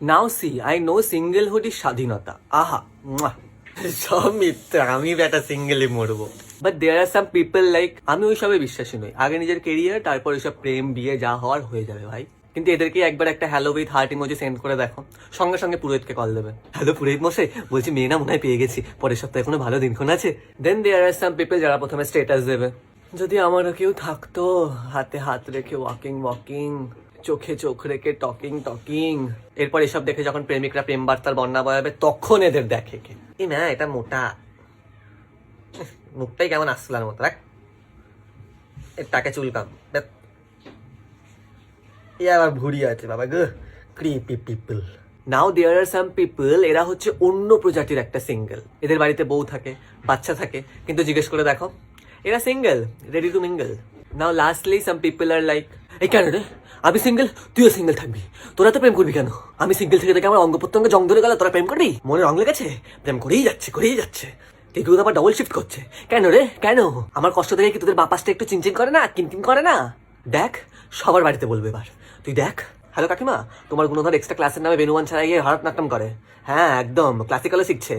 Now see I know singlehood is স্বাধীনতা। আহা সব মিথ্যা, আমি বেটা সিঙ্গেলই মরবো। But there are some people like, আমি ওইসবে বিশ্বাসী নই। আগে নিজের কেরিয়ার, তারপর ওইসব প্রেম বিয়ে যা হওয়ার হয়ে যাবে ভাই। কিন্তু এদেরকে একবার একটা hello with heart emoji send করে দেখো, সঙ্গে সঙ্গে পুরোহিতকে কল দেবে। হ্যালো পুরোহিত মশাই, বলছি মেয়ে না মনে হয় পেয়ে গেছি, পরের সপ্তাহে কোনো ভালো দিনক্ষণ আছে? দেন দেয়ার আর সাম পিপল যারা প্রথমে স্টেটাস দেবে, যদি আমারও কেউ থাকতো, হাতে হাত রেখে ওয়াকিং ওয়াকিং, চোখে চোখ রেখে টকিং টকিং। এরপর এসব দেখে যখন প্রেমিকরা প্রেম বার্তার বন্যা বয়াবে, তখন এদের দেখে কে এই না এটা মোটা, মুখটাই কেমন আসলার মতো, রাখ এর টাকে চুলকাম, এ আবার ভুড়ি আছে বাবা গো। Creepy people. Now there are some people, এরা হচ্ছে অন্য প্রজাতির একটা সিঙ্গেল। এদের বাড়িতে বউ থাকে, বাচ্চা থাকে, কিন্তু জিজ্ঞেস করে দেখো এরা single, ready to mingle. Now lastly some people are like, এই কেন রে আমি সিঙ্গেল, তুইও সিঙ্গেল থাকবি, তোরা তো প্রেম করবি কেন? আমি সিঙ্গেল থেকে দেখে আমার অঙ্গ প্রত্যঙ্গে জং ধরে গেল, তোরা প্রেম করবি? মনে রং লেগেছে, প্রেম করেই যাচ্ছে করেই যাচ্ছে। কেউ আবার ডবল শিফট করছে, কেন রে কেন? আমার কষ্ট দেখে কি তোদের বাপাসটা একটু চিনচিন করে না, কিনকিন করে না? দেখ সবার বাড়িতে বলবে এবার, তুই দেখ। হ্যালো কাকিমা, তোমার গুণধর এক্সট্রা ক্লাসের নামে বেনুয়ান ছাড়া গিয়ে ভারতনাট্যম করে। হ্যাঁ একদম ক্লাসিক্যালও শিখছে।